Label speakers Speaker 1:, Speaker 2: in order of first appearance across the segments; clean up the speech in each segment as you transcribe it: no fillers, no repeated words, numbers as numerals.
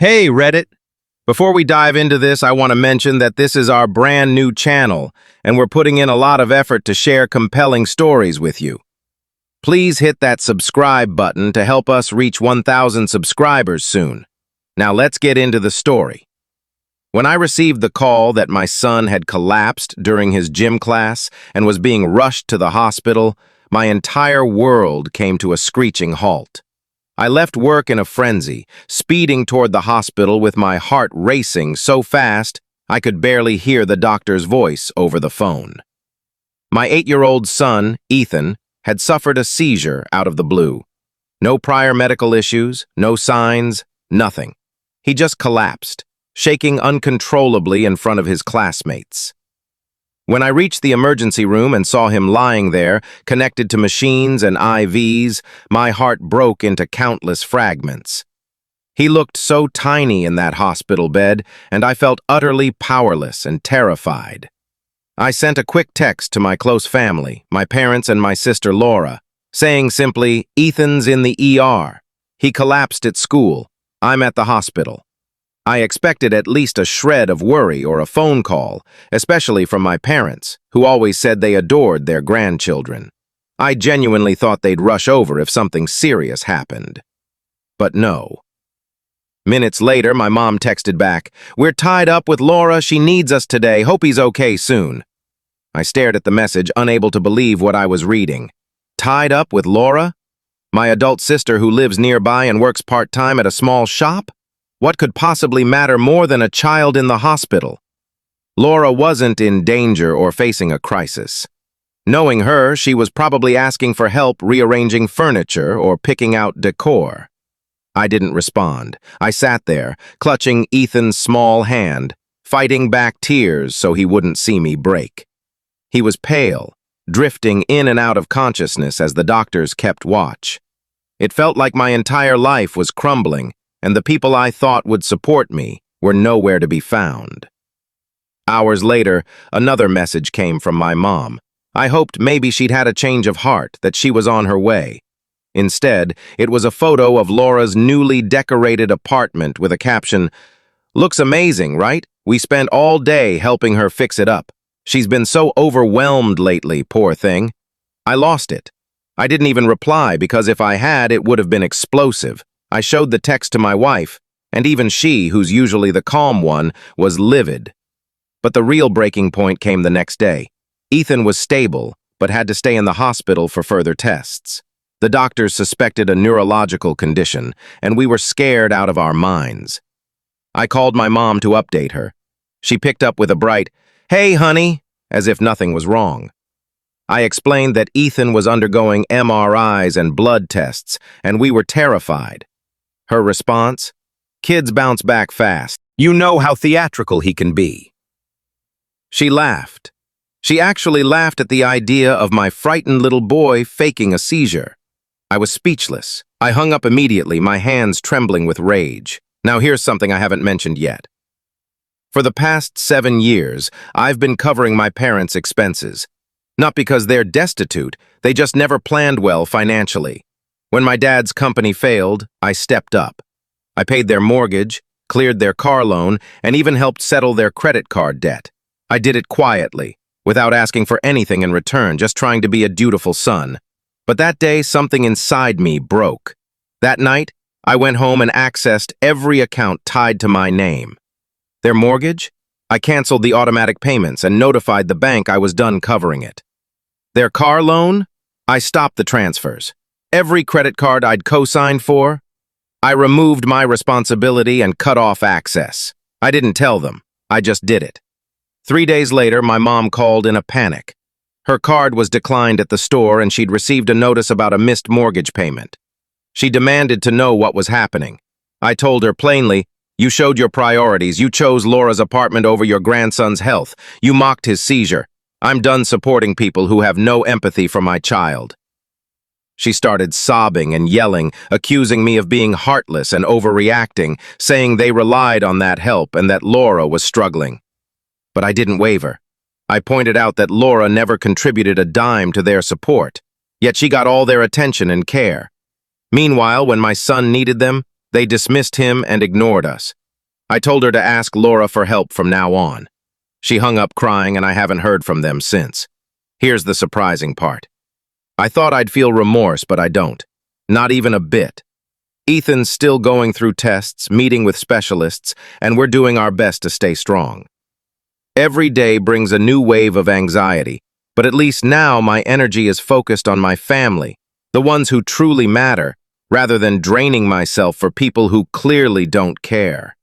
Speaker 1: Hey, Reddit! Before we dive into this, I want to mention that this is our brand new channel, and we're putting in a lot of effort to share compelling stories with you. Please hit that subscribe button to help us reach 1,000 subscribers soon. Now let's get into the story. When I received the call that my son had collapsed during his gym class and was being rushed to the hospital, my entire world came to a screeching halt. I left work in a frenzy, speeding toward the hospital with my heart racing so fast I could barely hear the doctor's voice over the phone. My 8-year-old son, Ethan, had suffered a seizure out of the blue. No prior medical issues, no signs, nothing. He just collapsed, shaking uncontrollably in front of his classmates. When I reached the emergency room and saw him lying there, connected to machines and IVs, my heart broke into countless fragments. He looked so tiny in that hospital bed, and I felt utterly powerless and terrified. I sent a quick text to my close family, my parents and my sister Laura, saying simply, "Ethan's in the ER. He collapsed at school. I'm at the hospital." I expected at least a shred of worry or a phone call, especially from my parents, who always said they adored their grandchildren. I genuinely thought they'd rush over if something serious happened. But no. Minutes later, my mom texted back, "We're tied up with Laura. She needs us today. Hope he's okay soon." I stared at the message, unable to believe what I was reading. Tied up with Laura? My adult sister who lives nearby and works part-time at a small shop? What could possibly matter more than a child in the hospital? Laura wasn't in danger or facing a crisis. Knowing her, she was probably asking for help rearranging furniture or picking out decor. I didn't respond. I sat there, clutching Ethan's small hand, fighting back tears so he wouldn't see me break. He was pale, drifting in and out of consciousness as the doctors kept watch. It felt like my entire life was crumbling, and the people I thought would support me were nowhere to be found. Hours later, another message came from my mom. I hoped maybe she'd had a change of heart, that she was on her way. Instead, it was a photo of Laura's newly decorated apartment with a caption, "Looks amazing, right? We spent all day helping her fix it up. She's been so overwhelmed lately, poor thing." I lost it. I didn't even reply because if I had, it would have been explosive. I showed the text to my wife, and even she, who's usually the calm one, was livid. But the real breaking point came the next day. Ethan was stable, but had to stay in the hospital for further tests. The doctors suspected a neurological condition, and we were scared out of our minds. I called my mom to update her. She picked up with a bright, "Hey, honey," as if nothing was wrong. I explained that Ethan was undergoing MRIs and blood tests, and we were terrified. Her response? "Kids bounce back fast. You know how theatrical he can be." She laughed. She actually laughed at the idea of my frightened little boy faking a seizure. I was speechless. I hung up immediately, my hands trembling with rage. Now here's something I haven't mentioned yet. For the past 7 years, I've been covering my parents' expenses. Not because they're destitute, they just never planned well financially. When my dad's company failed, I stepped up. I paid their mortgage, cleared their car loan, and even helped settle their credit card debt. I did it quietly, without asking for anything in return, just trying to be a dutiful son. But that day, something inside me broke. That night, I went home and accessed every account tied to my name. Their mortgage? I canceled the automatic payments and notified the bank I was done covering it. Their car loan? I stopped the transfers. Every credit card I'd co-signed for, I removed my responsibility and cut off access. I didn't tell them. I just did it. 3 days later, my mom called in a panic. Her card was declined at the store and she'd received a notice about a missed mortgage payment. She demanded to know what was happening. I told her plainly, "You showed your priorities. You chose Laura's apartment over your grandson's health. You mocked his seizure. I'm done supporting people who have no empathy for my child." She started sobbing and yelling, accusing me of being heartless and overreacting, saying they relied on that help and that Laura was struggling. But I didn't waver. I pointed out that Laura never contributed a dime to their support, yet she got all their attention and care. Meanwhile, when my son needed them, They dismissed him and ignored us. I told her to ask Laura for help from now on. She hung up crying, and I haven't heard from them since. Here's the surprising part. I thought I'd feel remorse, but I don't. Not even a bit. Ethan's still going through tests, meeting with specialists, and we're doing our best to stay strong. Every day brings a new wave of anxiety, but at least now my energy is focused on my family, the ones who truly matter, rather than draining myself for people who clearly don't care.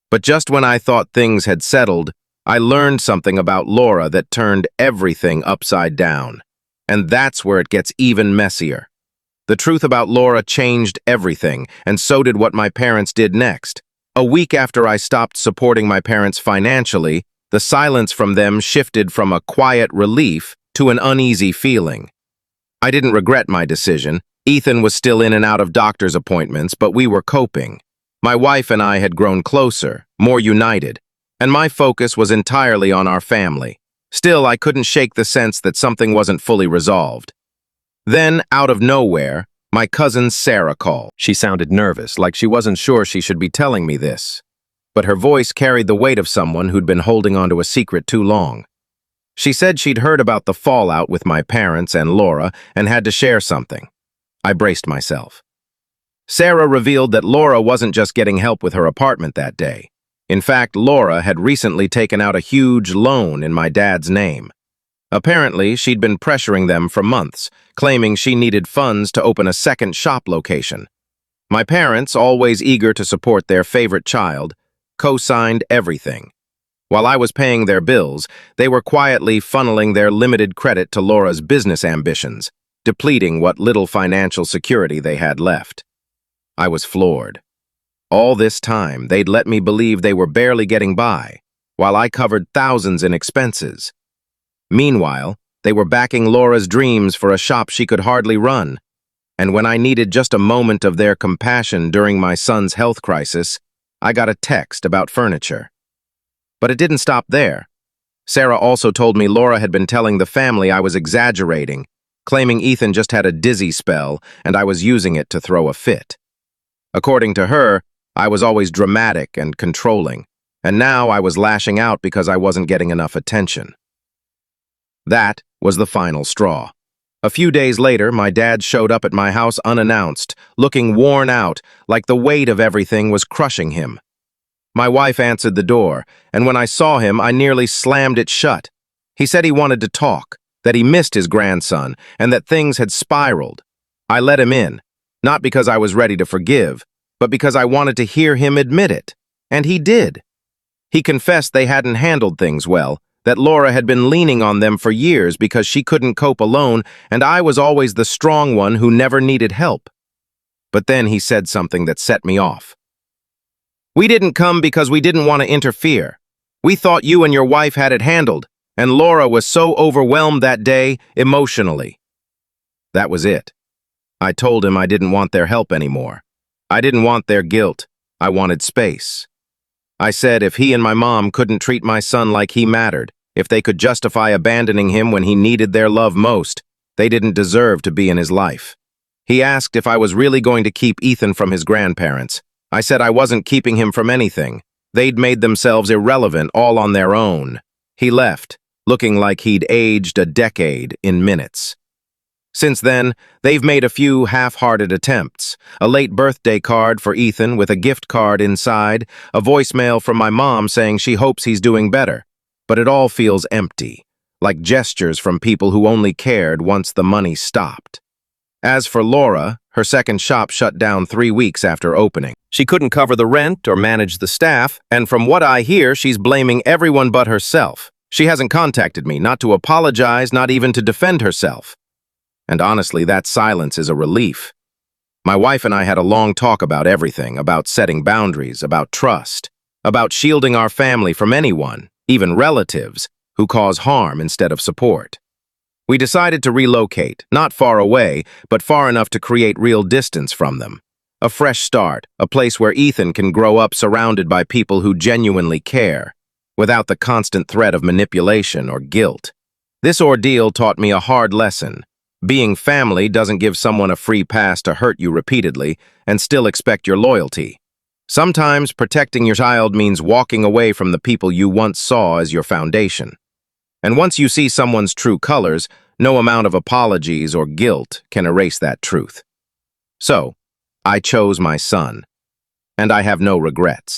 Speaker 1: But just when I thought things had settled, I learned something about Laura that turned everything upside down. And that's where it gets even messier. The truth about Laura changed everything, and so did what my parents did next. A week after I stopped supporting my parents financially, the silence from them shifted from a quiet relief to an uneasy feeling. I didn't regret my decision. Ethan was still in and out of doctor's appointments, but we were coping. My wife and I had grown closer, more united, and my focus was entirely on our family. Still, I couldn't shake the sense that something wasn't fully resolved. Then, out of nowhere, my cousin Sarah called. She sounded nervous, like she wasn't sure she should be telling me this. But her voice carried the weight of someone who'd been holding onto a secret too long. She said she'd heard about the fallout with my parents and Laura and had to share something. I braced myself. Sarah revealed that Laura wasn't just getting help with her apartment that day. In fact, Laura had recently taken out a huge loan in my dad's name. Apparently, she'd been pressuring them for months, claiming she needed funds to open a second shop location. My parents, always eager to support their favorite child, co-signed everything. While I was paying their bills, they were quietly funneling their limited credit to Laura's business ambitions, depleting what little financial security they had left. I was floored. All this time, they'd let me believe they were barely getting by, while I covered thousands in expenses. Meanwhile, they were backing Laura's dreams for a shop she could hardly run. And when I needed just a moment of their compassion during my son's health crisis, I got a text about furniture. But it didn't stop there. Sarah also told me Laura had been telling the family I was exaggerating, claiming Ethan just had a dizzy spell and I was using it to throw a fit. According to her, I was always dramatic and controlling, and now I was lashing out because I wasn't getting enough attention. That was the final straw. A few days later, my dad showed up at my house unannounced, looking worn out, like the weight of everything was crushing him. My wife answered the door, and when I saw him, I nearly slammed it shut. He said he wanted to talk, that he missed his grandson, and that things had spiraled. I let him in, not because I was ready to forgive, but because I wanted to hear him admit it. And he did. He confessed they hadn't handled things well, that Laura had been leaning on them for years because she couldn't cope alone, and I was always the strong one who never needed help. But then he said something that set me off. "We didn't come because we didn't want to interfere. We thought you and your wife had it handled, and Laura was so overwhelmed that day, emotionally." That was it. I told him I didn't want their help anymore. I didn't want their guilt. I wanted space. I said if he and my mom couldn't treat my son like he mattered, if they could justify abandoning him when he needed their love most, they didn't deserve to be in his life. He asked if I was really going to keep Ethan from his grandparents. I said I wasn't keeping him from anything. They'd made themselves irrelevant all on their own. He left, looking like he'd aged a decade in minutes. Since then, they've made a few half-hearted attempts. A late birthday card for Ethan with a gift card inside, a voicemail from my mom saying she hopes he's doing better. But it all feels empty, like gestures from people who only cared once the money stopped. As for Laura, her second shop shut down 3 weeks after opening. She couldn't cover the rent or manage the staff, and from what I hear, she's blaming everyone but herself. She hasn't contacted me, not to apologize, not even to defend herself. And honestly, that silence is a relief. My wife and I had a long talk about everything, about setting boundaries, about trust, about shielding our family from anyone, even relatives, who cause harm instead of support. We decided to relocate, not far away, but far enough to create real distance from them. A fresh start, a place where Ethan can grow up surrounded by people who genuinely care, without the constant threat of manipulation or guilt. This ordeal taught me a hard lesson. Being family doesn't give someone a free pass to hurt you repeatedly and still expect your loyalty. Sometimes protecting your child means walking away from the people you once saw as your foundation. And once you see someone's true colors, no amount of apologies or guilt can erase that truth. So, I chose my son, and I have no regrets.